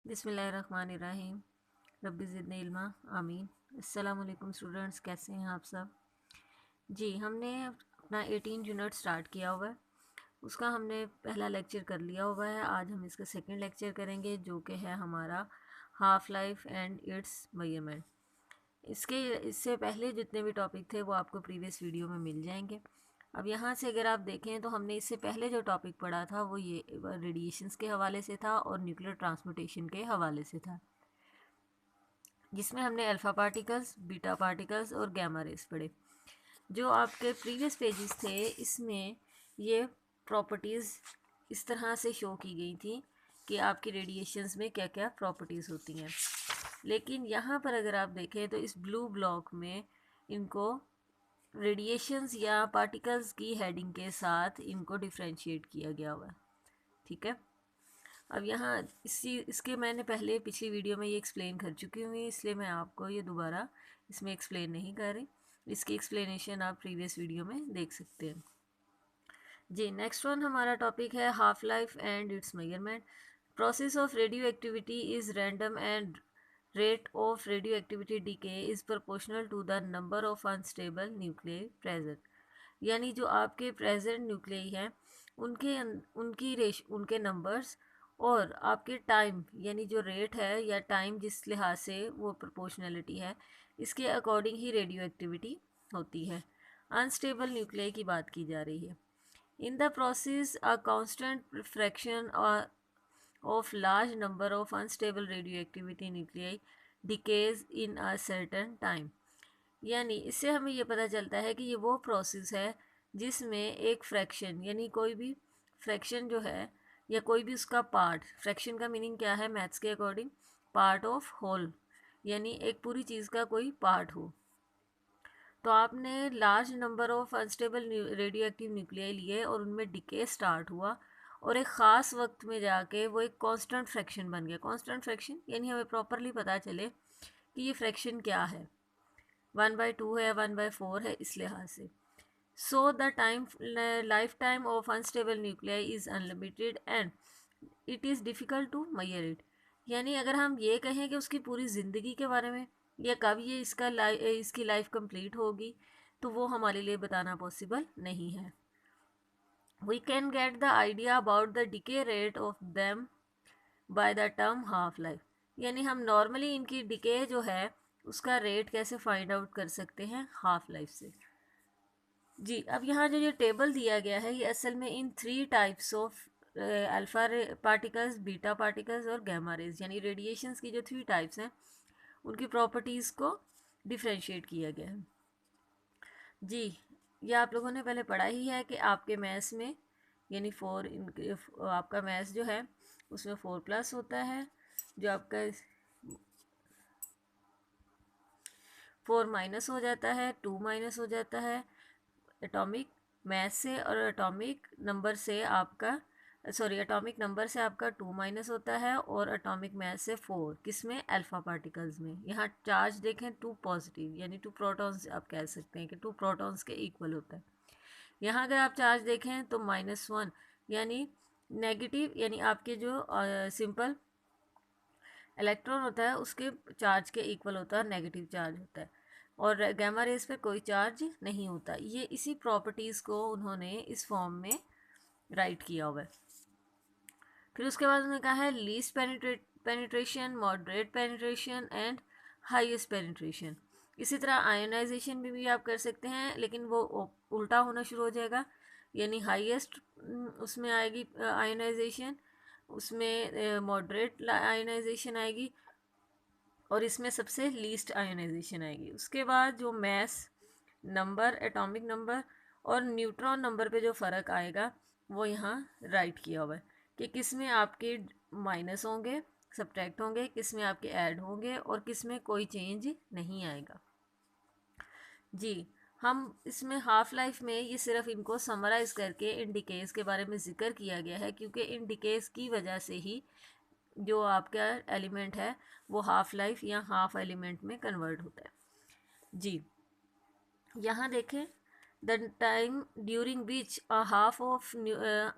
बिस्मिल्लाहिर्रहमानिर्रहीम। रब्बी ज़िदनी इल्मा आमीन। अस्सलाम वालेकुम स्टूडेंट्स, कैसे हैं आप सब? जी, हमने अपना 18 यूनिट स्टार्ट किया हुआ है। उसका हमने पहला लेक्चर कर लिया हुआ है। आज हम इसका सेकंड लेक्चर करेंगे जो कि है हमारा half life and it's measurement. इससे पहले जितने भी टॉपिक थे वो आपको प्रीवियस वीडियो में मिल जाएंगे। अब यहाँ से अगर आप देखें तो हमने इससे पहले जो टॉपिक पढ़ा था वो ये रेडिएशंस के हवाले से था और न्यूक्लियर ट्रांसमिटेशन के हवाले से था, जिसमें हमने अल्फ़ा पार्टिकल्स, बीटा पार्टिकल्स और गैमा रेस पढ़े। जो आपके प्रीवियस पेजेस थे इसमें ये प्रॉपर्टीज़ इस तरह से शो की गई थी कि आपकी रेडिएशंस में क्या क्या प्रॉपर्टीज़ होती हैं। लेकिन यहाँ पर अगर आप देखें तो इस ब्लू ब्लॉक में इनको रेडिएशंस या पार्टिकल्स की हेडिंग के साथ इनको डिफ्रेंशिएट किया गया हुआ है। ठीक है, अब यहाँ इसके मैंने पहले पिछली वीडियो में ये एक्सप्लेन कर चुकी हूँ, इसलिए मैं आपको ये दोबारा इसमें एक्सप्लेन नहीं कर रही। इसकी एक्सप्लेनेशन आप प्रीवियस वीडियो में देख सकते हैं। जी, नेक्स्ट वन हमारा टॉपिक है half life and it's measurement. Process of radio activity is random and rate of radioactivity decay is proportional to the number of unstable nuclei present। यानी जो आपके प्रेजेंट न्यूक्लियाई हैं उनके नंबर्स और आपके time यानी जो रेट है या टाइम जिस लिहाज से वो प्रोपोर्शनलिटी है, इसके अकॉर्डिंग ही रेडियो एक्टिविटी होती है। अनस्टेबल न्यूक्लियाई की बात की जा रही है। In the process a constant fraction of large number of unstable radioactivity nuclei decays in a certain time। यानी इससे हमें ये पता चलता है कि ये वो प्रोसेस है जिसमें एक फ्रैक्शन यानी कोई भी फ्रैक्शन जो है या कोई भी उसका पार्ट, फ्रैक्शन का मीनिंग क्या है मैथ्स के अकॉर्डिंग, पार्ट ऑफ होल, यानी एक पूरी चीज़ का कोई पार्ट हो। तो आपने large number of unstable radio active nuclei लिए और उनमें डिके स्टार्ट हुआ और एक ख़ास वक्त में जाके वो एक कांस्टेंट फ्रैक्शन बन गया। कांस्टेंट फ्रैक्शन यानी हमें प्रॉपरली पता चले कि ये फ्रैक्शन क्या है, 1/2 है, 1/4 है, इस लिहाज से। So the time life time of unstable nuclei is unlimited and it is difficult to measure it. यानी अगर हम ये कहें कि उसकी पूरी ज़िंदगी के बारे में या कब ये इसकी लाइफ कंप्लीट होगी, तो वो हमारे लिए बताना पॉसिबल नहीं है। We can get the idea about the decay rate of them by the term half life। यानी हम नॉर्मली इनकी डिके जो है उसका रेट कैसे फाइंड आउट कर सकते हैं, हाफ लाइफ से। जी, अब यहाँ जो ये टेबल दिया गया है ये असल में इन 3 types of alpha particles, beta particles और गैमा रेज यानी रेडिएशंस की जो 3 टाइप्स हैं उनकी प्रॉपर्टीज़ को डिफ्रेंशिएट किया गया है। जी, ये आप लोगों ने पहले पढ़ा ही है कि आपके मैथ्स में यानी आपका मैथ्स जो है उसमें 4+ होता है, जो आपका 4 माइनस हो जाता है, 2 माइनस हो जाता है एटॉमिक मैथ से, और एटॉमिक नंबर से आपका 2 माइनस होता है और एटॉमिक मैथ से 4, किसमें, अल्फ़ा पार्टिकल्स में। यहाँ चार्ज देखें 2 पॉजिटिव यानी 2 प्रोटॉन्स, आप कह सकते हैं कि 2 प्रोटॉन्स के इक्वल होता है। यहाँ अगर आप चार्ज देखें तो -1 यानी नेगेटिव, यानी आपके जो सिंपल इलेक्ट्रॉन होता है उसके चार्ज के इक्वल होता है, नेगेटिव चार्ज होता है, और गैमा रेस पे कोई चार्ज नहीं होता। ये इसी प्रॉपर्टीज़ को उन्होंने इस फॉर्म में राइट किया हुआ है। फिर उसके बाद उन्होंने कहा है least penetration, moderate penetration and highest penetration. इसी तरह आयोनाइजेशन भी आप कर सकते हैं, लेकिन वो उल्टा होना शुरू हो जाएगा, यानी हाईएस्ट उसमें आएगी आयोनाइजेशन, उसमें मॉडरेट आयोनाइजेशन आएगी और इसमें सबसे लीस्ट आयोनाइजेशन आएगी। उसके बाद जो मैस नंबर, एटॉमिक नंबर और न्यूट्रॉन नंबर पे जो फ़र्क आएगा वो यहाँ राइट किया हुआ है कि किस में आपके माइनस होंगे, सब्ट्रैक्ट होंगे, किस में आपके ऐड होंगे और किस में कोई चेंज नहीं आएगा। जी, हम इसमें हाफ लाइफ में ये सिर्फ इनको समराइज़ करके इन डिकेज़ के बारे में ज़िक्र किया गया है, क्योंकि इन डिकेज़ की वजह से ही जो आपका एलिमेंट है वो हाफ लाइफ या हाफ एलिमेंट में कन्वर्ट होता है। जी, यहाँ देखें the time during which a half of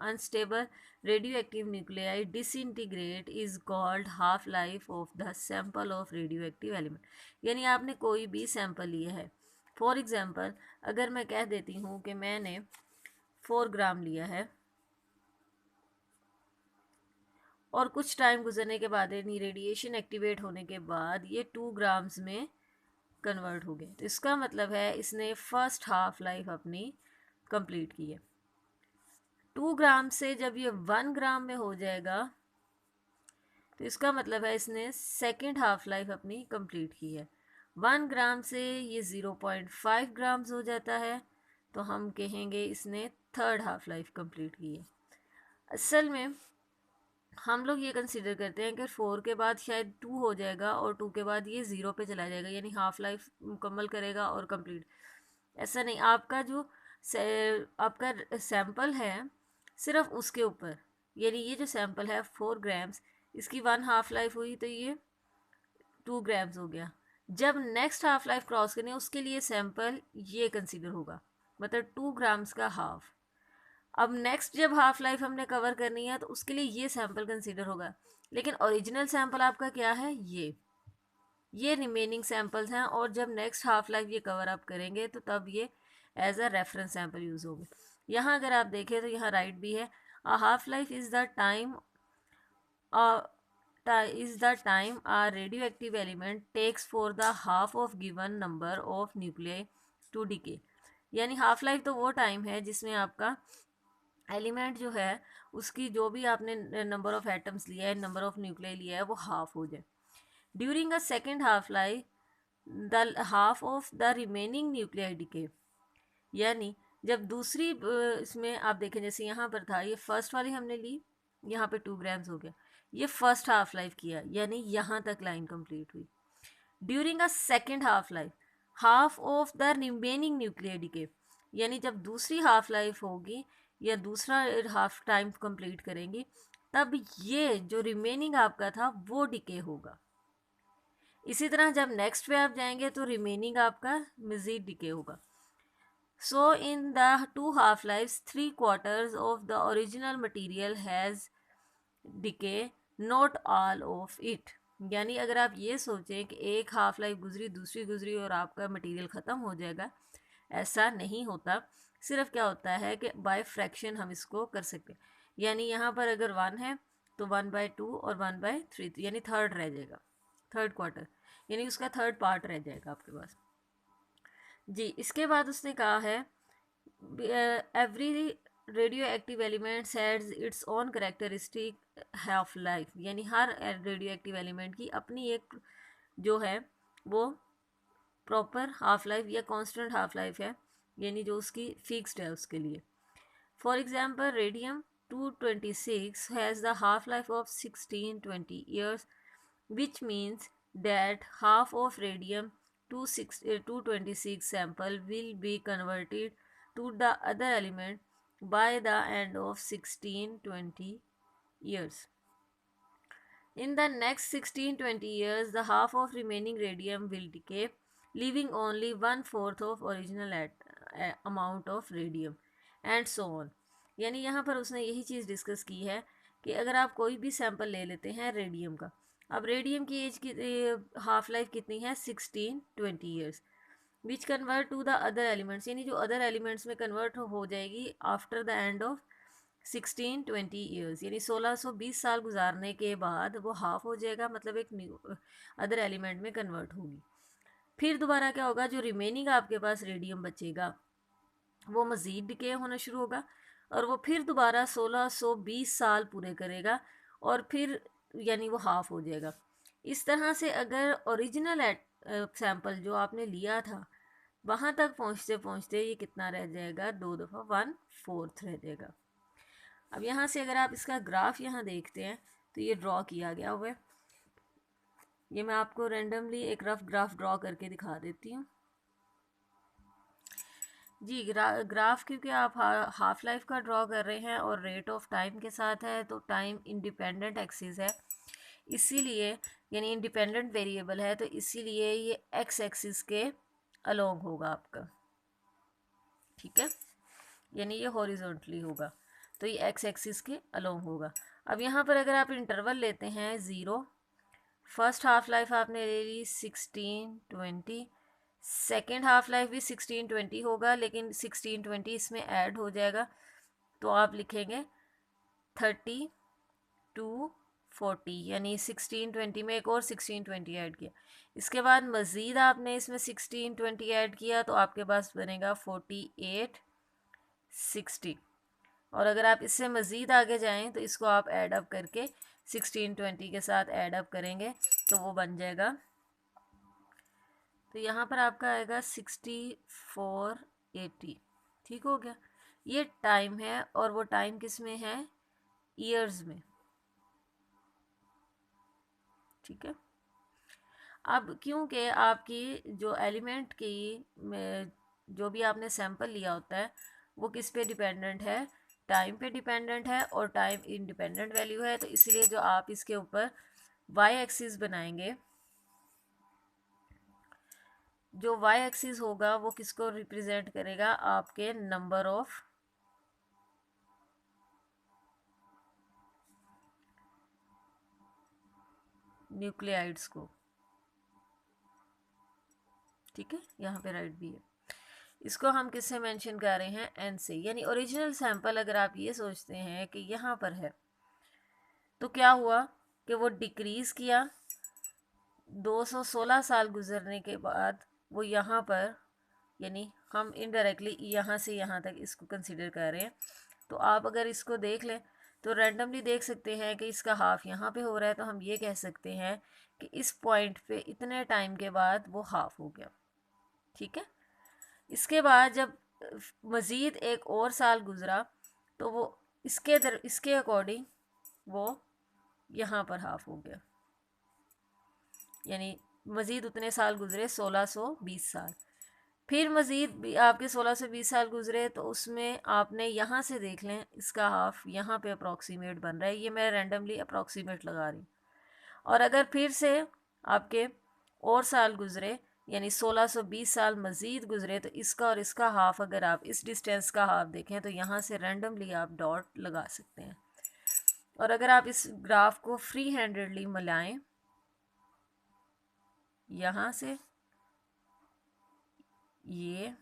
unstable radioactive nuclei disintegrate is called half life of the sample of radioactive element. यानी आपने कोई भी सैंपल लिया है, फॉर एग्जांपल अगर मैं कह देती हूँ कि मैंने 4 ग्राम लिया है और कुछ टाइम गुजरने के बाद यानी रेडिएशन एक्टिवेट होने के बाद ये 2 ग्राम्स में कन्वर्ट हो गए, तो इसका मतलब है इसने फर्स्ट हाफ लाइफ अपनी कंप्लीट की है। 2 ग्राम से जब ये 1 ग्राम में हो जाएगा तो इसका मतलब है इसने सेकेंड हाफ लाइफ अपनी कंप्लीट की है। 1 ग्राम से ये 0.5 ग्राम्स हो जाता है तो हम कहेंगे इसने थर्ड हाफ लाइफ कंप्लीट की है। असल में हम लोग ये कंसिडर करते हैं कि 4 के बाद शायद 2 हो जाएगा और 2 के बाद ये 0 पे चला जाएगा, यानी हाफ लाइफ मुकम्मल करेगा और कंप्लीट। ऐसा नहीं, आपका जो आपका सैंपल है सिर्फ उसके ऊपर, यानी ये जो सैंपल है 4 ग्राम्स, इसकी 1 हाफ लाइफ हुई तो ये 2 ग्राम्स हो गया। जब नेक्स्ट हाफ लाइफ क्रॉस करनी है उसके लिए सैंपल ये कंसिडर होगा, मतलब 2 ग्राम्स का हाफ। अब नेक्स्ट जब हाफ लाइफ हमने कवर करनी है तो उसके लिए ये सैंपल कंसीडर होगा, लेकिन ओरिजिनल सैंपल आपका क्या है, ये रिमेनिंग सैंपल्स हैं और जब नेक्स्ट हाफ लाइफ ये कवर अप करेंगे तो तब ये as a reference sample use होंगे। यहाँ अगर आप देखें तो यहाँ राइट भी है, a half life is the time a radioactive element takes for the half of given number of nuclei to decay। यानी हाफ लाइफ तो वो टाइम है जिसमें आपका एलिमेंट जो है उसकी जो भी आपने नंबर ऑफ एटम्स लिया है, नंबर ऑफ न्यूक्लियाई लिया है, वो हाफ हो जाए। During a second half life the half of the remaining nuclei decay, यानी जब दूसरी इसमें आप देखें जैसे यहाँ पर था, ये फर्स्ट वाली हमने ली, यहाँ पे 2 ग्राम्स हो गया, ये फर्स्ट हाफ लाइफ किया यानी यहाँ तक लाइन कंप्लीट हुई। During a second half life half of the remaining nuclear decay, यानी जब दूसरी हाफ लाइफ होगी या दूसरा हाफ टाइम कंप्लीट करेंगी तब ये जो रिमेनिंग आपका था वो डिके होगा। इसी तरह जब नेक्स्ट पे आप जाएंगे तो रिमेनिंग आपका मजीद डिके होगा। So in the 2 half lives 3/4 of the original material has decay, not all of it। यानी अगर आप ये सोचें कि एक हाफ लाइफ गुजरी दूसरी गुजरी और आपका मटेरियल ख़त्म हो जाएगा, ऐसा नहीं होता। सिर्फ क्या होता है कि बाय फ्रैक्शन हम इसको कर सकते हैं, यानी यहाँ पर अगर 1 है तो 1/2 और 1/3 यानी थर्ड रह जाएगा, थर्ड क्वार्टर यानी उसका थर्ड पार्ट रह जाएगा आपके पास जी। इसके बाद उसने कहा है every radio active elements has its own characteristic half life, यानी हर रेडियो एक्टिव एलिमेंट की अपनी एक जो है वो प्रॉपर हाफ लाइफ या कांस्टेंट हाफ लाइफ है, यानी जो उसकी फिक्स्ड है उसके लिए। For example radium 226 has the half life of 1620 years, which means that half of radium 226 sample will be converted to the other element by the end of 1620 years. In the next 1620 years, the half of remaining radium will decay, leaving only 1/4 of original amount of radium, and so on। यानी यहाँ पर उसने यही चीज़ discuss की है कि अगर आप कोई भी सैंपल ले लेते हैं रेडियम का, अब रेडियम की एज की हाफ लाइफ कितनी है 1620 years, which convert to the other elements, यानी जो अदर एलिमेंट्स में कन्वर्ट हो जाएगी after the end of 1620 years, यानी 1620 साल गुजारने के बाद वो हाफ हो जाएगा, मतलब एक न्यू अदर एलिमेंट में कन्वर्ट होगी। फिर दोबारा क्या होगा, जो रिमेनिंग आपके पास रेडियम बचेगा वो मज़ीद डिके होना शुरू होगा और वो फिर दोबारा 1620 साल पूरे करेगा और फिर यानी वो हाफ हो जाएगा। इस तरह से अगर ओरिजिनल सैंपल जो आपने लिया था वहाँ तक पहुँचते पहुँचते ये कितना रह जाएगा, 2 दफ़ा 1/4 रह जाएगा। अब यहाँ से अगर आप इसका ग्राफ यहाँ देखते हैं तो ये ड्रॉ किया गया हुआ है, ये मैं आपको रेंडमली एक रफ ग्राफ ड्रॉ करके दिखा देती हूँ जी। ग्राफ क्योंकि आप हाफ लाइफ का ड्रॉ कर रहे हैं और रेट ऑफ टाइम के साथ है तो टाइम इंडिपेंडेंट एक्सिस है, इसीलिए यानी इंडिपेंडेंट वेरिएबल है, तो इसीलिए ये एक्स एक्सिस के अलोंग होगा आपका, ठीक। ठीक है, यानी ये हॉरिजॉन्टली होगा, तो ये एक्स एक्सिस के अलोंग होगा। अब यहाँ पर अगर आप इंटरवल लेते हैं 0, फर्स्ट हाफ लाइफ आपने ले ली 16-20, सेकेंड हाफ लाइफ भी 16-20 होगा, लेकिन 16-20 इसमें ऐड हो जाएगा, तो आप लिखेंगे 30-40, यानी 16-20 में एक और 16-20 ऐड किया। इसके बाद मज़ीद आपने इसमें 16-20 ऐड किया, तो आपके पास बनेगा 48-60। और अगर आप इससे मज़ीद आगे जाएं तो इसको आप ऐड अप करके 16-20 के साथ ऐड अप करेंगे तो वो बन जाएगा, तो यहाँ पर आपका आएगा 64-80। ठीक हो गया, ये टाइम है, और वो टाइम किस में है, ईयर्स में। ठीक है, अब क्योंकि आपकी जो एलिमेंट की जो भी आपने सैंपल लिया होता है वो किस पे डिपेंडेंट है, टाइम पे डिपेंडेंट है, और टाइम इंडिपेंडेंट वैल्यू है, तो इसलिए जो आप इसके ऊपर वाई एक्सिस बनाएंगे, जो वाई एक्सिस होगा वो किसको रिप्रेजेंट करेगा, आपके नंबर ऑफ न्यूक्लियाइड्स को। ठीक है, यहाँ पे राइट भी है, इसको हम किससे मेंशन कर रहे हैं, एन से, यानी ओरिजिनल सैंपल अगर आप ये सोचते हैं कि यहाँ पर है, तो क्या हुआ कि वो डिक्रीज किया, 216 साल गुजरने के बाद वो यहाँ पर, यानी हम इनडायरेक्टली यहाँ से यहाँ तक इसको कंसिडर कर रहे हैं, तो आप अगर इसको देख लें तो रैंडमली देख सकते हैं कि इसका हाफ यहाँ पे हो रहा है, तो हम ये कह सकते हैं कि इस पॉइंट पे इतने टाइम के बाद वो हाफ हो गया। ठीक है, इसके बाद जब मज़ीद एक और साल गुजरा तो वो इसके अकॉर्डिंग वो यहाँ पर हाफ हो गया, यानी मज़ीद उतने साल गुजरे 1620 साल, फिर मज़ीद आपके 1620 साल गुजरे, तो उसमें आपने यहाँ से देख लें इसका हाफ यहाँ पे अप्रॉक्सीमेट बन रहा है, ये मैं रैंडमली अप्रॉक्सीमेट लगा रही हूँ। और अगर फिर से आपके और साल गुजरे, यानी 1620 साल मज़ीद गुजरे, तो इसका और इसका हाफ, अगर आप इस डिस्टेंस का हाफ देखें तो यहाँ से रैंडमली आप डॉट लगा सकते हैं। और अगर आप इस ग्राफ को फ्री हैंडेडली मिलाएं, यहाँ से ये,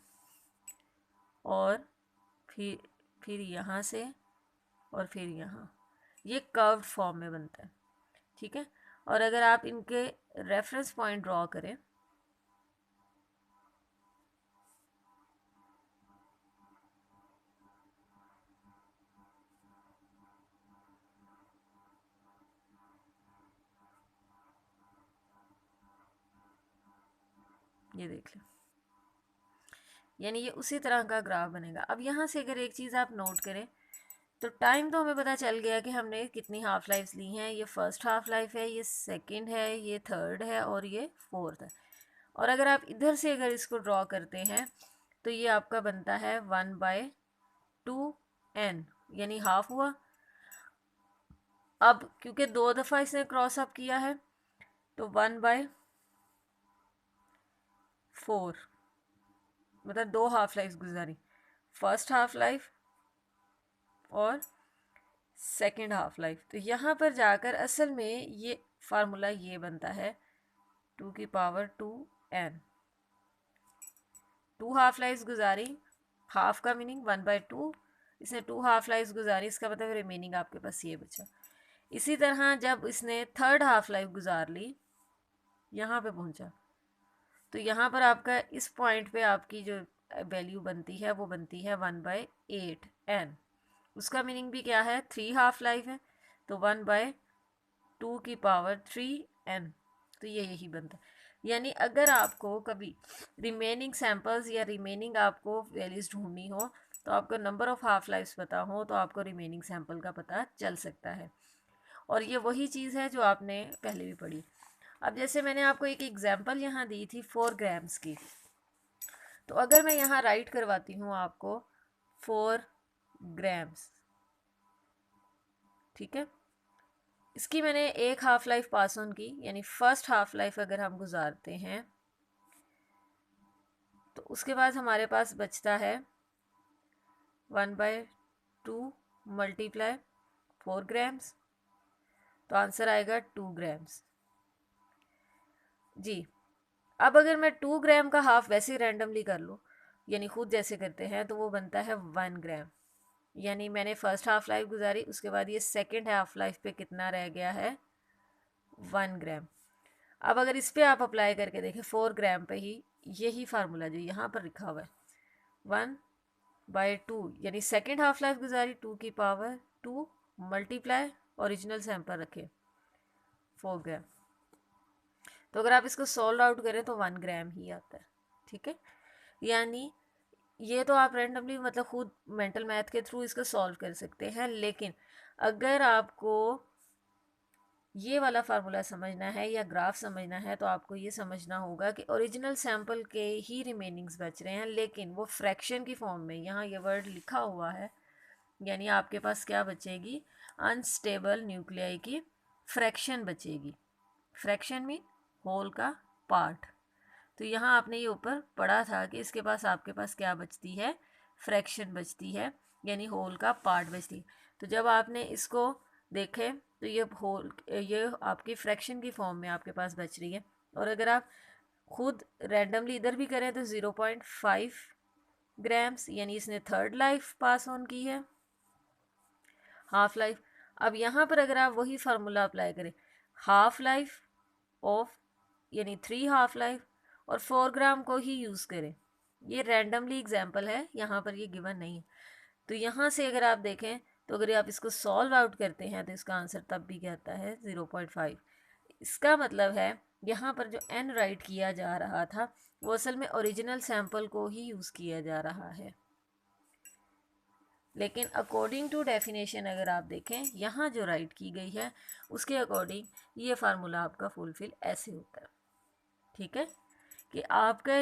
और फिर यहाँ से, और फिर यहाँ, ये कर्व्ड फॉर्म में बनता है। ठीक है, और अगर आप इनके रेफरेंस पॉइंट ड्रॉ करें, ये देख लें, यानी ये उसी तरह का ग्राफ बनेगा। अब यहाँ से अगर एक चीज़ आप नोट करें, तो टाइम तो हमें पता चल गया कि हमने कितनी हाफ लाइफ ली हैं, ये फर्स्ट हाफ लाइफ है, ये सेकंड है, ये थर्ड है, और ये फोर्थ है। और अगर आप इधर से अगर इसको ड्रॉ करते हैं तो ये आपका बनता है 1/2n, यानी हाफ हुआ। अब क्योंकि 2 दफ़ा इसने क्रॉस अप किया है, तो 1/4, मतलब 2 हाफ लाइफ गुजारी, फर्स्ट हाफ लाइफ और सेकेंड हाफ लाइफ। तो यहाँ पर जाकर असल में ये फार्मूला ये बनता है 2n, 2 हाफ लाइफ गुजारी, हाफ का मीनिंग 1/2, इसने 2 हाफ लाइफ गुजारी, इसका मतलब रिमेनिंग आपके पास ये बचा। इसी तरह जब इसने थर्ड हाफ लाइफ गुजार ली, यहाँ पे पहुँचा, तो यहाँ पर आपका इस पॉइंट पे आपकी जो वैल्यू बनती है वो बनती है 1/8n। उसका मीनिंग भी क्या है, 3 हाफ लाइफ है, तो 1/2n, तो ये यही बनता है। यानी अगर आपको कभी रिमेनिंग सैम्पल्स या रिमेनिंग आपको वैल्यूज ढूंढनी हो, तो आपको नंबर ऑफ हाफ लाइफ्स पता हो, तो आपको रिमेनिंग सैम्पल का पता चल सकता है। और ये वही चीज़ है जो आपने पहले भी पढ़ी। अब जैसे मैंने आपको एक एग्जांपल यहाँ दी थी 4 ग्राम्स की, तो अगर मैं यहाँ राइट करवाती हूँ आपको 4 ग्राम्स, ठीक है, इसकी मैंने एक हाफ लाइफ पास ऑन की, यानी फर्स्ट हाफ लाइफ अगर हम गुजारते हैं तो उसके बाद हमारे पास बचता है 1/2 मल्टीप्लाई 4 ग्राम्स, तो आंसर आएगा 2 ग्राम्स जी। अब अगर मैं 2 ग्राम का हाफ वैसे ही रैंडमली कर लूँ, यानी खुद जैसे करते हैं, तो वो बनता है 1 ग्राम। यानी मैंने फर्स्ट हाफ लाइफ गुजारी, उसके बाद ये सेकेंड हाफ लाइफ पे कितना रह गया है, 1 ग्राम। अब अगर इस पे आप अप्लाई करके देखें 4 ग्राम पे ही, यही फार्मूला जो यहाँ पर लिखा हुआ है 1/2, यानी सेकेंड हाफ लाइफ गुजारी 2 मल्टीप्लाई ओरिजिनल सैंपल रखे 4 ग्राम। तो अगर आप इसको सॉल्व आउट करें तो 1 ग्राम ही आता है, ठीक है। यानी ये तो आप रैंडमली मतलब खुद मेंटल मैथ के थ्रू इसको सॉल्व कर सकते हैं, लेकिन अगर आपको ये वाला फार्मूला समझना है या ग्राफ समझना है तो आपको ये समझना होगा कि ओरिजिनल सैंपल के ही रिमेनिंग्स बच रहे हैं, लेकिन वो फ्रैक्शन की फॉर्म में, यहाँ ये वर्ड लिखा हुआ है, यानी आपके पास क्या बचेगी, अनस्टेबल न्यूक्लियाई की फ्रैक्शन बचेगी। फ्रैक्शन मीन होल का पार्ट। तो यहाँ आपने ये ऊपर पढ़ा था कि इसके पास आपके पास क्या बचती है, फ्रैक्शन बचती है, यानी होल का पार्ट बचती है। तो जब आपने इसको देखे तो ये होल, ये आपकी फ्रैक्शन की फॉर्म में आपके पास बच रही है। और अगर आप खुद रैंडमली इधर भी करें तो 0.5 ग्राम्स, यानी इसने थर्ड लाइफ पास ऑन की है, हाफ लाइफ। अब यहाँ पर अगर आप वही फार्मूला अप्लाई करें, हाफ लाइफ ऑफ यानी 3 हाफ लाइफ और 4 ग्राम को ही यूज़ करें, ये रैंडमली एग्जाम्पल है, यहाँ पर ये गिवन नहीं है। तो यहाँ से अगर आप देखें तो अगर आप इसको सॉल्व आउट करते हैं तो इसका आंसर तब भी क्या आता है, 0.5। इसका मतलब है यहाँ पर जो n राइट किया जा रहा था वो असल में ओरिजिनल सैंपल को ही यूज़ किया जा रहा है। लेकिन अकॉर्डिंग टू डेफिनेशन अगर आप देखें यहाँ जो राइट की गई है उसके अकॉर्डिंग ये फार्मूला आपका फुलफिल ऐसे होता है, ठीक है, कि आपका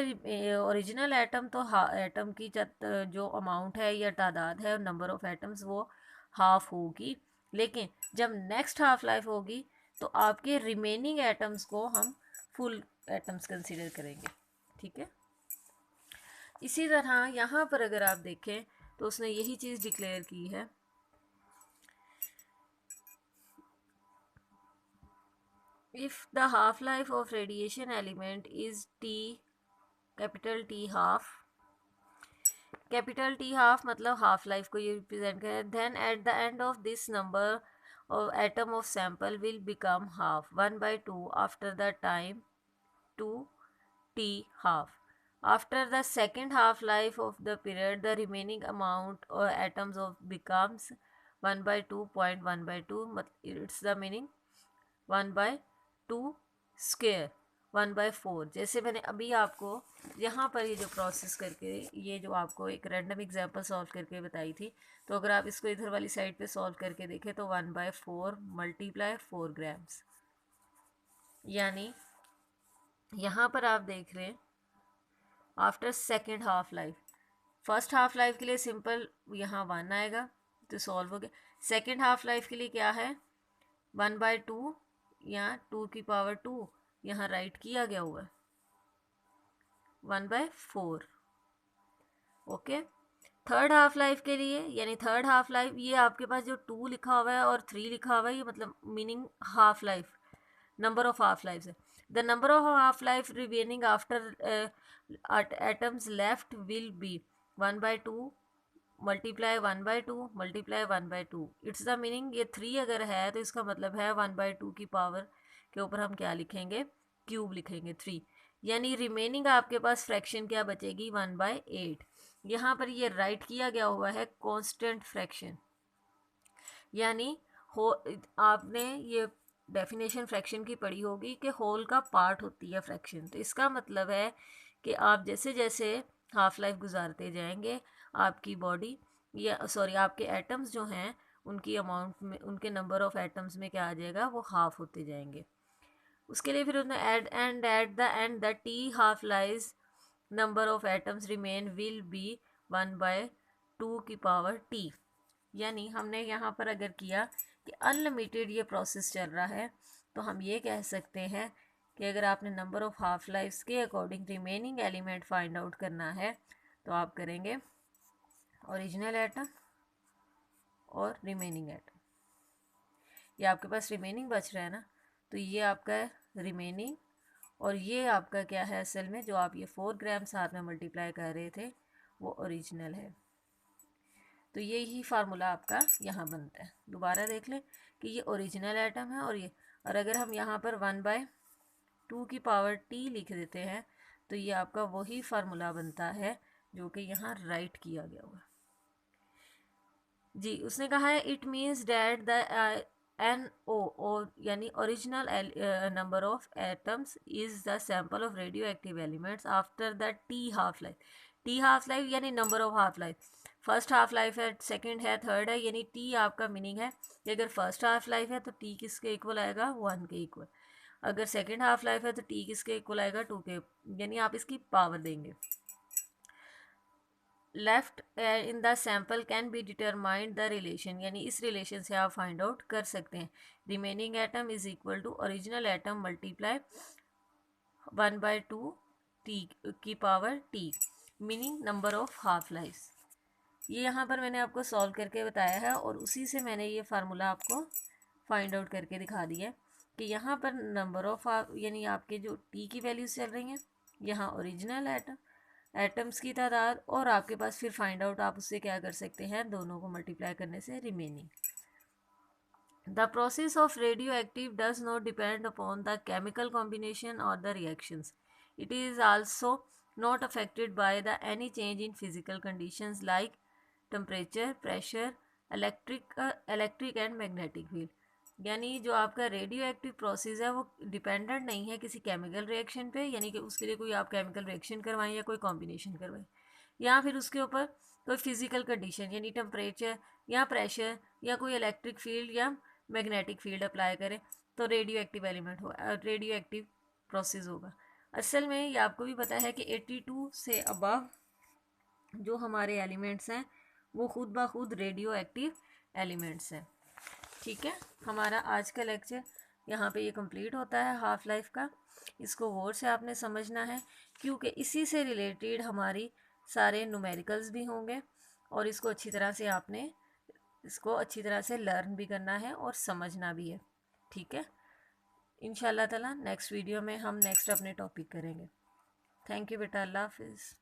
ओरिजिनल एटम तो एटम की जो अमाउंट है या तादाद है, नंबर ऑफ एटम्स, वो हाफ होगी, लेकिन जब नेक्स्ट हाफ लाइफ होगी तो आपके रिमेनिंग एटम्स को हम फुल एटम्स कंसीडर करेंगे, ठीक है। इसी तरह यहाँ पर अगर आप देखें तो उसने यही चीज़ डिक्लेयर की है, if the half life of radiation element is t, capital T half, capital T half मतलब हाफ लाइफ को ये रिप्रेजेंट करें, then at the end of this number of atom of sample will become half 1/2 after the time 2t half. After the second half life of the period, the remaining amount or atoms of becomes 1/2.1/2. It's the meaning 1/2 square 1/4। जैसे मैंने अभी आपको यहाँ पर ये जो process करके, ये जो आपको एक रैंडम एग्जांपल सॉल्व करके बताई थी, तो अगर आप इसको इधर वाली साइड पे सॉल्व करके देखें तो 1/4 मल्टीप्लाई 4 ग्राम्स, यानी यहाँ पर आप देख रहे हैं after second half life, first half life के लिए सिंपल यहाँ 1 आएगा तो सॉल्व हो गया। सेकेंड हाफ लाइफ के लिए क्या है, 1/2 या 2 यहाँ राइट किया गया हुआ है 1/4, ओके। थर्ड हाफ लाइफ के लिए, यानी थर्ड हाफ लाइफ, ये आपके पास जो 2 लिखा हुआ है और 3 लिखा हुआ है, ये मतलब meaning half life, number of half life है। The number of half life remaining after atoms left will be 1/2 multiply 1/2 multiply 1/2। It's the meaning, ये 3 अगर है तो इसका मतलब है 1/2 की पावर के ऊपर हम क्या लिखेंगे, क्यूब लिखेंगे 3, यानी रिमेनिंग आपके पास फ्रैक्शन क्या बचेगी, 1/8। यहाँ पर ये राइट किया गया हुआ है कांस्टेंट फ्रैक्शन, यानी हो, आपने ये डेफिनेशन फ्रैक्शन की पढ़ी होगी कि होल का पार्ट होती है फ्रैक्शन। तो इसका मतलब है कि आप जैसे जैसे हाफ लाइफ गुजारते जाएंगे आपकी बॉडी या सॉरी आपके एटम्स जो हैं उनकी अमाउंट में, उनके नंबर ऑफ एटम्स में क्या आ जाएगा, वो हाफ होते जाएंगे। उसके लिए फिर उसने add at the end the T half life number of atoms remain will be 1/2 की पावर टी। यानी हमने यहाँ पर अगर किया कि अनलिमिटेड ये प्रोसेस चल रहा है तो हम ये कह सकते हैं कि अगर आपने नंबर ऑफ हाफ लाइफ्स के according remaining element find out करना है तो आप करेंगे ओरिजिनल एटम और रिमेनिंग एटम। ये आपके पास रिमेनिंग बच रहा है ना, तो ये आपका है रिमेनिंग, और ये आपका क्या है असल में, जो आप ये 4 ग्राम साथ में मल्टीप्लाई कर रहे थे वो ओरिजिनल है। तो यही फार्मूला आपका यहाँ बनता है। दोबारा देख लें कि ये ओरिजिनल एटम है और ये, और अगर हम यहाँ पर 1/2 की पावर t लिख देते हैं तो ये आपका वही फार्मूला बनता है जो कि यहाँ राइट किया गया हुआ जी। उसने कहा है it means that the NO यानी original number of atoms is the sample of radio active elements after the T half life. T half life यानी number of half life, first half life है, second है, third है, यानी T आपका meaning है कि अगर फर्स्ट हाफ लाइफ है तो T किसके इक्वल आएगा, 1 के इक्वल। अगर सेकंड हाफ लाइफ है तो T किसके इक्वल आएगा, 2 के, यानी आप इसकी पावर देंगे। Left in the sample can be determined the relation, यानी इस रिलेशन से आप फाइंड आउट कर सकते हैं। Remaining atom is equal to original atom multiply 1/2 t की power t, meaning number of half life. ये यहाँ पर मैंने आपको सॉल्व करके बताया है और उसी से मैंने ये फार्मूला आपको फाइंड आउट करके दिखा दिया है कि यहाँ पर नंबर ऑफ यानी आपके जो t की वैल्यूज चल रही हैं, यहाँ ओरिजिनल एटम्स की तादाद, और आपके पास फिर फाइंड आउट आप उससे क्या कर सकते हैं, दोनों को मल्टीप्लाई करने से remaining. The process of radio active does not depend upon the chemical combination और the reactions. It is also not affected by the any change in physical conditions like temperature, pressure, electric and magnetic field। यानी जो आपका radio active process है वो dependent नहीं है किसी chemical reaction पे, यानी कि उसके लिए कोई आप केमिकल रिएक्शन करवाएं या कोई कॉम्बिनेशन करवाएं, या फिर उसके ऊपर कोई फिजिकल कंडीशन यानी टेम्परेचर या प्रेशर या कोई इलेक्ट्रिक फील्ड या मैग्नेटिक फील्ड अप्लाई करें तो रेडियो एक्टिव एलिमेंट हो, रेडियो एक्टिव प्रोसेस होगा। असल में ये आपको भी पता है कि 82 से अबव जो हमारे एलिमेंट्स हैं वो खुद ब खुद रेडियो एक्टिव एलिमेंट्स हैं। ठीक है, हमारा आज का लेक्चर यहाँ पे ये कंप्लीट होता है हाफ लाइफ का। इसको गौर से आपने समझना है क्योंकि इसी से रिलेटेड हमारी सारे न्यूमेरिकल्स भी होंगे और इसको अच्छी तरह से आपने इसको अच्छी तरह से लर्न भी करना है और समझना भी है। ठीक है, इंशाल्लाह ताला नेक्स्ट वीडियो में हम नेक्स्ट अपने टॉपिक करेंगे। थैंक यू बेटा, अल्लाह हाफिज़।